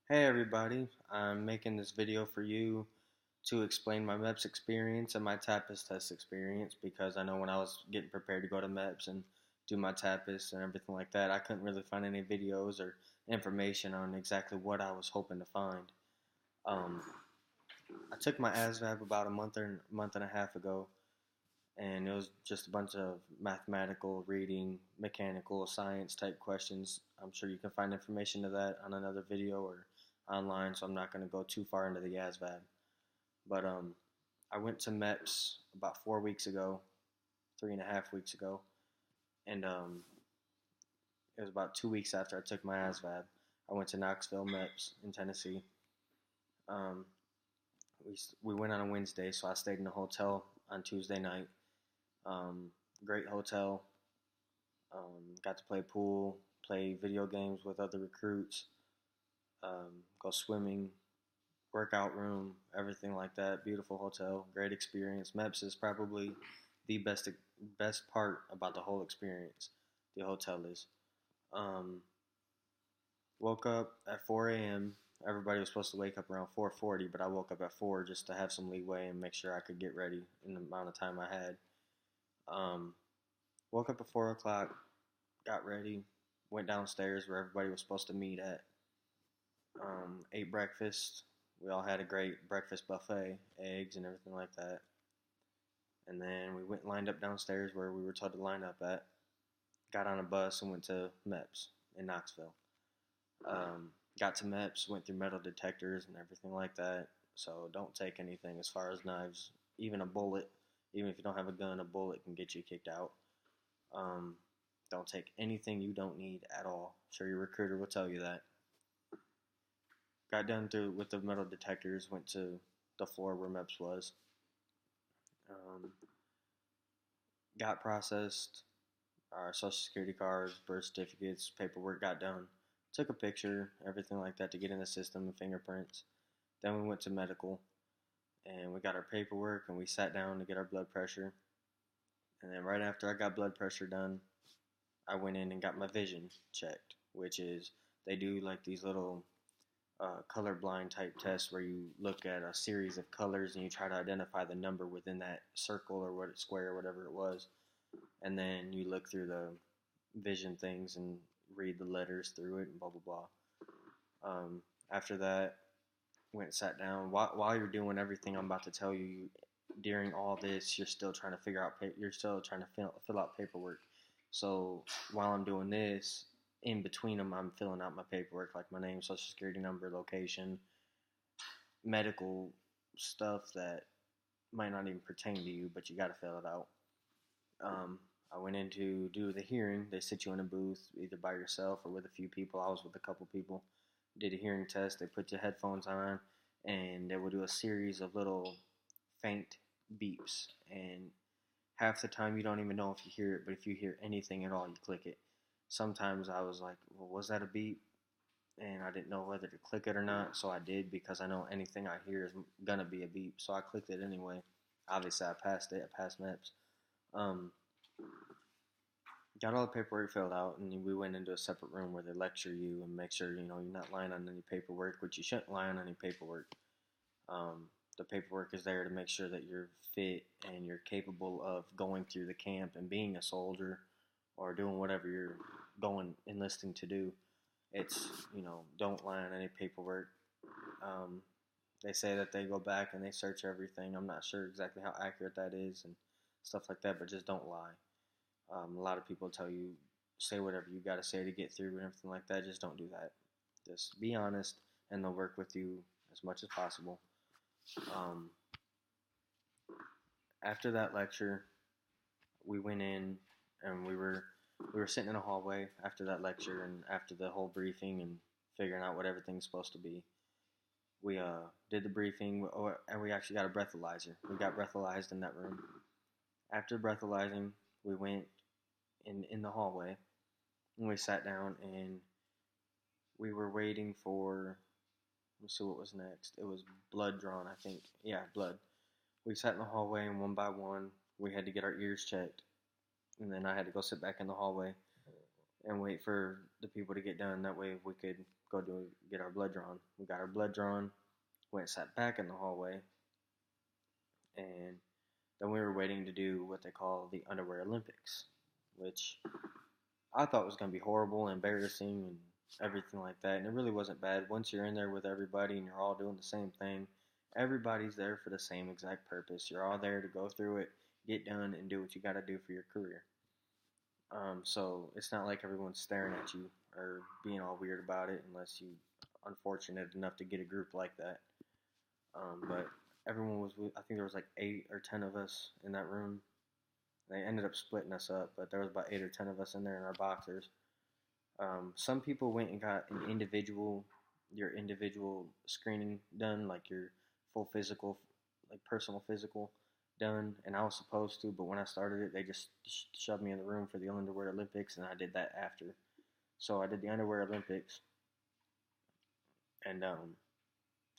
Hey everybody, I'm making this video for you to explain my MEPS experience and my TAPAS test experience because I know when I was getting prepared to go to MEPS and do my TAPAS and everything like that, I couldn't really find any videos or information on exactly what I was hoping to find. Um, I took my ASVAB about a month and a half ago, and it was just a bunch of mathematical, reading, mechanical, science type questions. I'm sure you can find information to that on another video or online, so I'm not going to go too far into the ASVAB. But I went to MEPS about 4 weeks ago, 3.5 weeks ago, and it was about 2 weeks after I took my ASVAB. I went to Knoxville MEPS in Tennessee. Um, we went on a Wednesday, so I stayed in a hotel on Tuesday night. Um, Great hotel. Got to play pool, play video games with other recruits, go swimming, workout room, everything like that. Beautiful hotel, great experience. MEPS is probably the best part about the whole experience. The hotel is. Um, Woke up at 4 a.m. Everybody was supposed to wake up around 4:40, but I woke up at 4 just to have some leeway and make sure I could get ready in the amount of time I had. Um, Woke up at 4 o'clock, got ready, went downstairs where everybody was supposed to meet at. Ate breakfast. We all had a great breakfast buffet, eggs and everything like that. And then we went and lined up downstairs where we were told to line up at. Got on a bus and went to MEPS in Knoxville. Got to MEPS, went through metal detectors and everything like that. So don't take anything as far as knives, even a bullet. Even if you don't have a gun, a bullet can get you kicked out. Um, don't take anything you don't need at all. I'm sure your recruiter will tell you that. Got done through with the metal detectors, went to the floor where MEPS was. Um, got processed. Our social security cards, birth certificates, paperwork got done. Took a picture, everything like that to get in the system and fingerprints. Then we went to medical and we got our paperwork and we sat down to get our blood pressure. And then right after I got blood pressure done, I went in and got my vision checked, which is they do like these little colorblind type tests where you look at a series of colors and you try to identify the number within that circle or what square or whatever it was, and then you look through the vision things and read the letters through it and blah blah blah. After that, went and sat down. While you're doing everything I'm about to tell you, during all this, you're still trying to figure out. You're still trying to fill out paperwork. So while I'm doing this, in between them, I'm filling out my paperwork, like my name, social security number, location, medical stuff that might not even pertain to you, but you got to fill it out. I went in to do the hearing. They sit you in a booth, either by yourself or with a few people. I was with a couple people. Did a hearing test. They put your headphones on, and they will do a series of little faint beeps. And half the time you don't even know if you hear it, but if you hear anything at all, you click it. Sometimes I was like, well, was that a beep? And I didn't know whether to click it or not, so I did because I know anything I hear is gonna be a beep. So I clicked it anyway. Obviously, I passed it. I passed MEPS. Um, got all the paperwork filled out, and we went into a separate room where they lecture you and make sure you're not lying on any paperwork, which you shouldn't lie on any paperwork. The paperwork is there to make sure that you're fit and you're capable of going through the camp and being a soldier or doing whatever you're going enlisting to do. It's don't lie on any paperwork. Um, they say that they go back and they search everything. I'm not sure exactly how accurate that is and stuff like that, but just don't lie. A lot of people tell you say whatever you got to say to get through and everything like that. Just don't do that. Just be honest, and they'll work with you as much as possible. Um, After that lecture, we went in and we were sitting in a hallway after that lecture and after the whole briefing and figuring out what everything's supposed to be. We did the briefing and we actually got a breathalyzer. We got breathalyzed in that room. After breathalyzing, we went in the hallway and we sat down and we were waiting for, let's see what was next. It was blood drawn, I think. Yeah, blood. We sat in the hallway and one by one we had to get our ears checked. And then I had to go sit back in the hallway and wait for the people to get done. That way we could get our blood drawn. We got our blood drawn, went and sat back in the hallway, and then we were waiting to do what they call the Underwear Olympics, which I thought was going to be horrible, embarrassing, and everything like that. And it really wasn't bad. Once you're in there with everybody and you're all doing the same thing, everybody's there for the same exact purpose. You're all there to go through it, get done, and do what you got to do for your career. So it's not like everyone's staring at you or being all weird about it, unless you unfortunate enough to get a group like that. But everyone was. I think there was like 8 or 10 of us in that room. They ended up splitting us up, but there was about 8 or 10 of us in there in our boxers. Some people went and got your individual screening done, like your full physical, like personal physical done, and I was supposed to, but when I started it, they just shoved me in the room for the Underwear Olympics, and I did that after. So I did the Underwear Olympics, and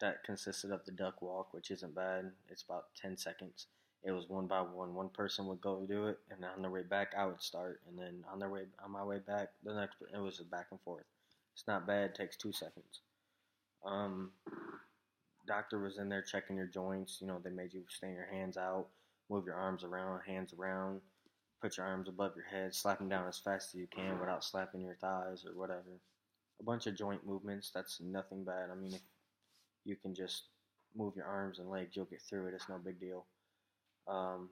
that consisted of the duck walk, which isn't bad. It's about 10 seconds. It was one by one. One person would go do it, and on their way back, I would start, and then on my way back, the next it was a back and forth. It's not bad. It takes 2 seconds. Doctor was in there checking your joints. You know, they made you stand your hands out, move your arms around, hands around, put your arms above your head, slap them down as fast as you can without slapping your thighs or whatever. A bunch of joint movements. That's nothing bad. I mean, if you can just move your arms and legs, you'll get through it. It's no big deal.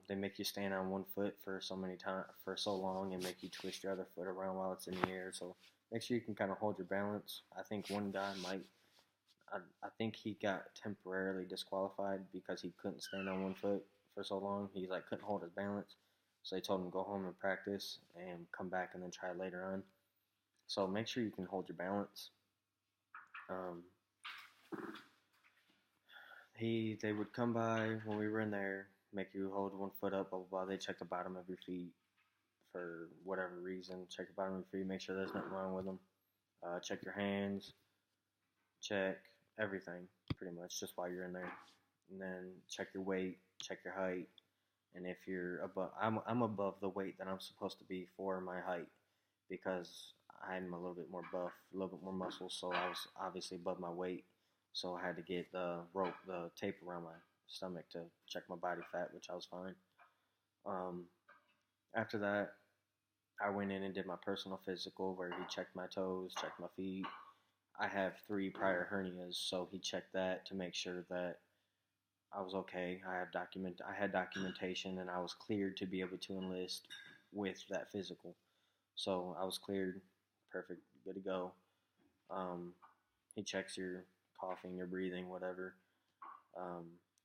They make you stand on one foot for so long, and make you twist your other foot around while it's in the air. So make sure you can kind of hold your balance. I think one guy I think he got temporarily disqualified because he couldn't stand on one foot for so long. He like couldn't hold his balance. So they told him to go home and practice and come back and then try later on. So make sure you can hold your balance. They would come by when we were in there, make you hold one foot up, blah, blah, blah. They check the bottom of your feet for whatever reason. Check the bottom of your feet, make sure there's nothing wrong with them. Check your hands, check everything, pretty much, just while you're in there. And then check your weight, check your height. And if you're above, I'm above the weight that I'm supposed to be for my height, because I'm a little bit more buff, a little bit more muscle, so I was obviously above my weight. So I had to get the tape around my stomach to check my body fat, which I was fine. After that, I went in and did my personal physical, where he checked my toes, checked my feet. I have 3 prior hernias, so he checked that to make sure that I was okay. I had documentation, and I was cleared to be able to enlist with that physical. So I was cleared, perfect, good to go. He checks your coughing, your breathing, whatever.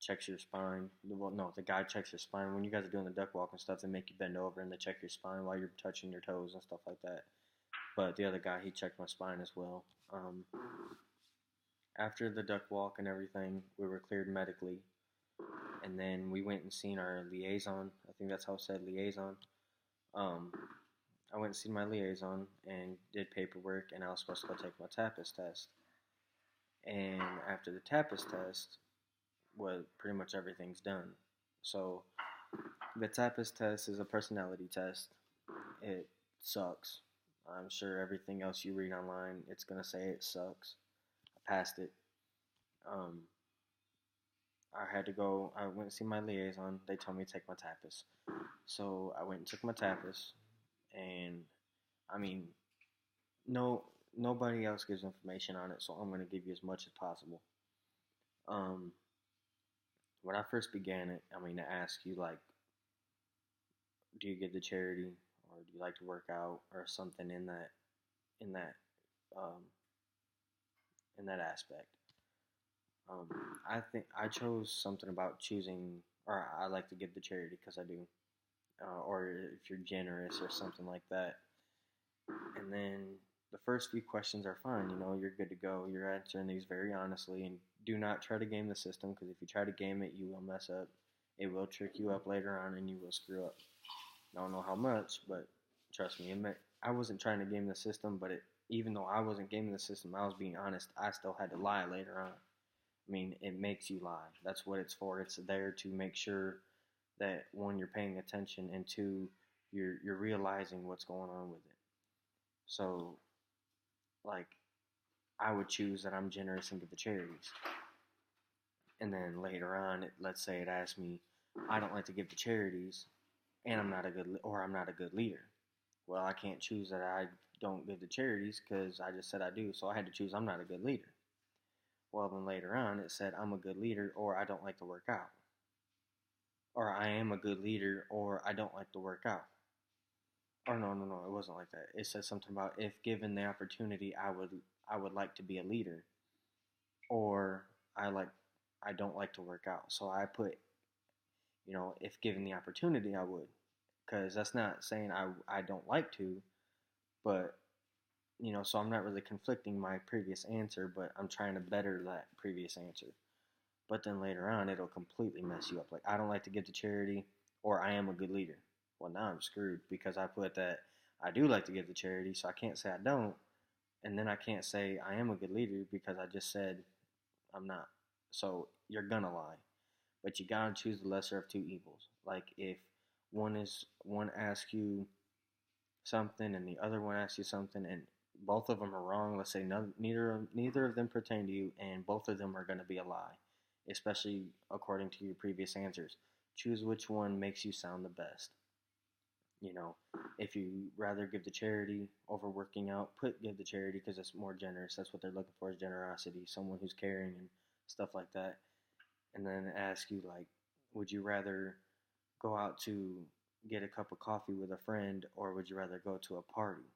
Checks your spine. Well, no, the guy checks your spine. When you guys are doing the duck walk and stuff, they make you bend over and they check your spine while you're touching your toes and stuff like that. But the other guy, he checked my spine as well. After the duck walk and everything, we were cleared medically. And then we went and seen our liaison. I think that's how it said, liaison. I went and seen my liaison and did paperwork, and I was supposed to go take my TAPAS test. And after the TAPAS test, pretty much everything's done. So the TAPAS test is a personality test. It sucks. I'm sure everything else you read online, it's going to say it sucks. I passed it. I went and see my liaison. They told me to take my TAPAS. So I went and took my TAPAS. And, I mean, nobody else gives information on it, so I'm going to give you as much as possible. When I first began it, to ask you, like, do you give to charity, or do you like to work out, or something in that aspect. I think I chose something about choosing, or I like to give to charity because I do, or if you're generous or something like that. And then the first few questions are fine. You're good to go. You're answering these very honestly, and do not try to game the system, because if you try to game it, you will mess up. It will trick you up later on, and you will screw up. I don't know how much, but trust me, I wasn't trying to game the system, but even though I wasn't gaming the system, I was being honest. I still had to lie later on. It makes you lie. That's what it's for. It's there to make sure that, one, you're paying attention, and two, you're realizing what's going on with it. So, like, I would choose that I'm generous and give the charities. And then later on, let's say it asked me, I don't like to give the charities, and I'm not a good leader. Well, I can't choose that I don't give the charities because I just said I do. So I had to choose I'm not a good leader. Well, then later on, it said I'm a good leader or I don't like to work out. Or I am a good leader or I don't like to work out. Or no, it wasn't like that. It said something about if given the opportunity, I would like to be a leader, or I don't like to work out. So I put, if given the opportunity, I would, because that's not saying I don't like to, but so I'm not really conflicting my previous answer, but I'm trying to better that previous answer. But then later on, it'll completely mess you up. Like, I don't like to give to charity, or I am a good leader. Well, now I'm screwed because I put that I do like to give to charity, so I can't say I don't. And then I can't say I am a good leader because I just said I'm not. So you're gonna lie. But you gotta choose the lesser of two evils. Like if one asks you something and the other one asks you something and both of them are wrong, let's say neither of them pertain to you and both of them are going to be a lie, especially according to your previous answers. Choose which one makes you sound the best. If you rather give the charity over working out, give the charity because it's more generous. That's what they're looking for, is generosity, someone who's caring and stuff like that. And then ask you, like, would you rather go out to get a cup of coffee with a friend, or would you rather go to a party?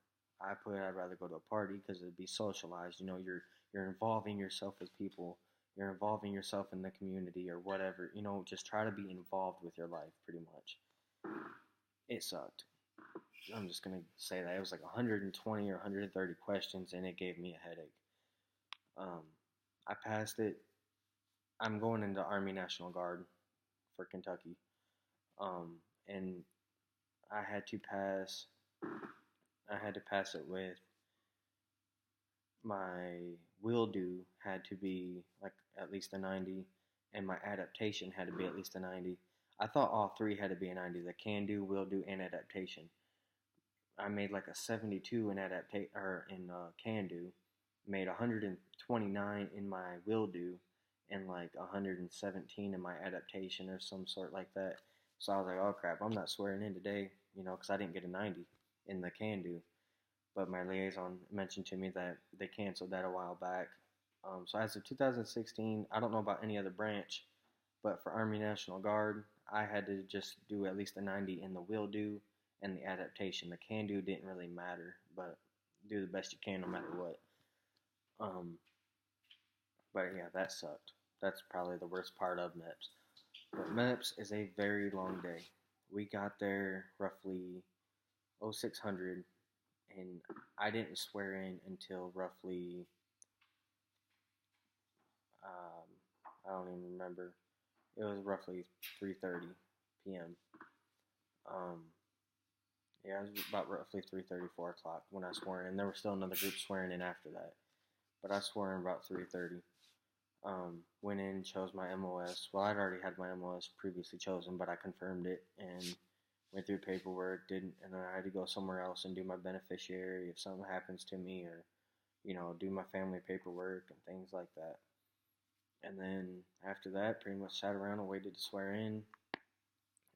I'd rather go to a party because it'd be socialized. You're involving yourself with people. You're involving yourself in the community or whatever. Just try to be involved with your life, pretty much. It sucked. I'm just gonna say that it was like 120 or 130 questions, and it gave me a headache. I passed it. I'm going into Army National Guard for Kentucky, and I had to pass. I had to pass it with my will do had to be like at least a 90, and my adaptation had to be at least a 90. I thought all three had to be a 90: the can do, will do, and adaptation. I made like a 72 in can do, made 129 in my will do, and like 117 in my adaptation or some sort like that. So I was like, oh crap, I'm not swearing in today, because I didn't get a 90 in the can do. But my liaison mentioned to me that they canceled that a while back. So as of 2016, I don't know about any other branch, but for Army National Guard, I had to just do at least a 90 in the will do and the adaptation. The can do didn't really matter, but do the best you can no matter what. But yeah, that sucked. That's probably the worst part of MEPS. But MEPS is a very long day. We got there roughly 0600, and I didn't swear in until roughly, I don't even remember. It was roughly 3:30 p.m. Yeah, it was about roughly 3:30, 4 o'clock when I swore in. There was still another group swearing in after that, but I swore in about 3:30. Went in, chose my MOS. Well, I'd already had my MOS previously chosen, but I confirmed it and went through paperwork, and then I had to go somewhere else and do my beneficiary if something happens to me, or, do my family paperwork and things like that. And then after that, pretty much sat around and waited to swear in.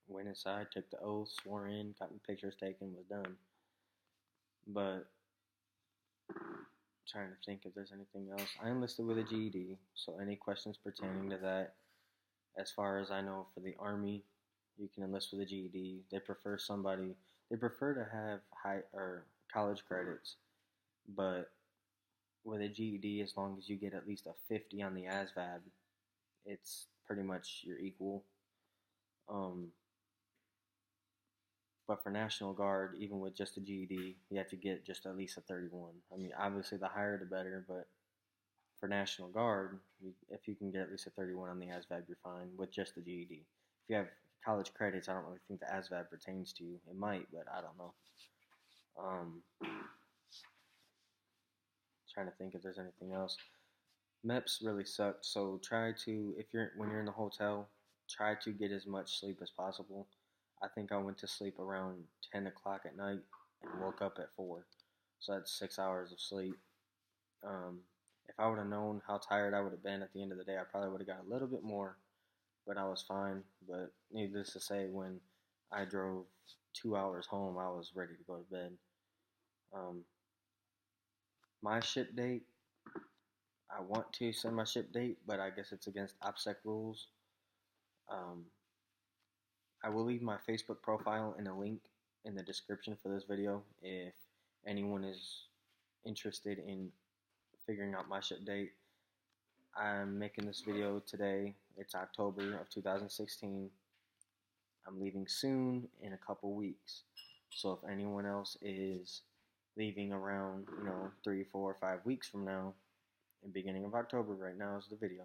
Went inside, took the oath, swore in, got my pictures taken, was done. But trying to think if there's anything else. I enlisted with a GED, so any questions pertaining to that, as far as I know, for the Army, you can enlist with a GED. They prefer to have high or college credits, but with a GED, as long as you get at least a 50 on the ASVAB, it's pretty much your equal. But for National Guard, even with just a GED, you have to get just at least a 31. I mean, obviously the higher the better, but for National Guard, if you can get at least a 31 on the ASVAB, you're fine with just the GED. If you have college credits, I don't really think the ASVAB pertains to you. It might, but I don't know. Trying to think if there's anything else. MEPS really sucked, so when you're in the hotel, try to get as much sleep as possible. I think I went to sleep around 10 o'clock at night and woke up at 4. So that's 6 hours of sleep. If I would have known how tired I would have been at the end of the day, I probably would have got a little bit more, but I was fine. But needless to say, when I drove 2 hours home, I was ready to go to bed. Um, my ship date, I want to send my ship date, but I guess it's against OPSEC rules. Um, I will leave my Facebook profile and a link in the description for this video if anyone is interested in figuring out my ship date. I'm making this video today. It's October of 2016. I'm leaving soon in a couple weeks. So if anyone else is leaving around, 3, 4, 5 weeks from now, in the beginning of October, right now is the video.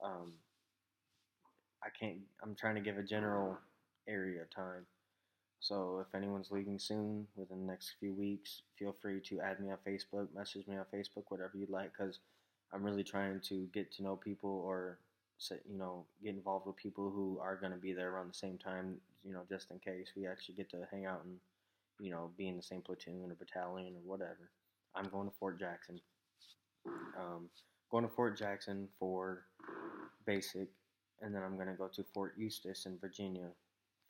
Um, I'm trying to give a general area of time. So if anyone's leaving soon, within the next few weeks, feel free to add me on Facebook, message me on Facebook, whatever you'd like, because I'm really trying to get to know people or, get involved with people who are going to be there around the same time, just in case we actually get to hang out and, be in the same platoon or battalion or whatever. I'm going to Fort Jackson. Going to Fort Jackson for basic, and then I'm going to go to Fort Eustis in Virginia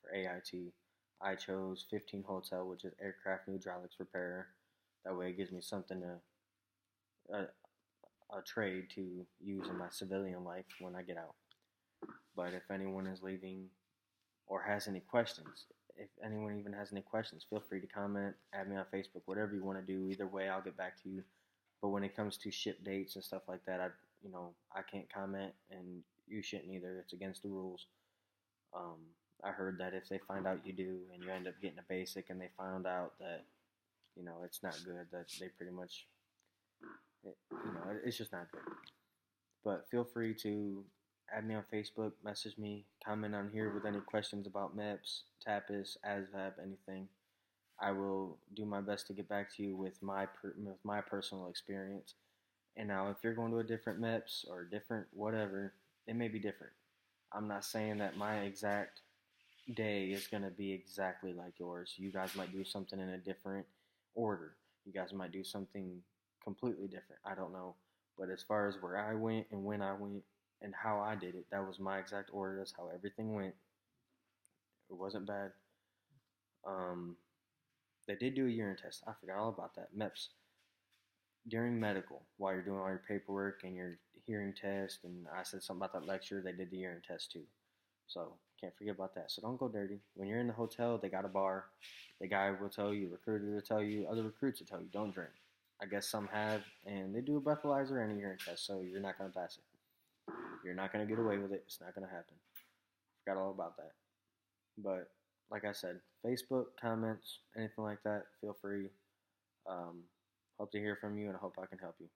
for AIT. I chose 15 Hotel, which is aircraft and hydraulics repair. That way it gives me something a trade to use in my civilian life when I get out. But if anyone is leaving or has any questions, if anyone even has any questions, feel free to comment, add me on Facebook, whatever you want to do. Either way, I'll get back to you. But when it comes to ship dates and stuff like that, I can't comment, and you shouldn't either. It's against the rules. I heard that if they find out you do and you end up getting a basic and they found out that, it's not good, that they pretty much, it's just not good. But feel free to add me on Facebook, message me, comment on here with any questions about MEPS, TAPAS, ASVAB, anything. I will do my best to get back to you with my personal experience. And now, if you're going to a different MEPS or different whatever, it may be different. I'm not saying that my exact day is going to be exactly like yours. You guys might do something in a different order. You guys might do something completely different. I don't know. But as far as where I went and when I went and how I did it, that was my exact order. That's how everything went. It wasn't bad. They did do a urine test. I forgot all about that. MEPS. During medical, while you're doing all your paperwork and your hearing test, and I said something about that lecture, they did the urine test too. So can't forget about that. So don't go dirty. When you're in the hotel, they got a bar. The guy will tell you, recruiter will tell you, other recruits will tell you, don't drink. I guess some have, and they do a breathalyzer and a urine test, so you're not going to pass it. You're not going to get away with it. It's not going to happen. Forgot all about that. But like I said, Facebook, comments, anything like that, feel free. Hope to hear from you, and I hope I can help you.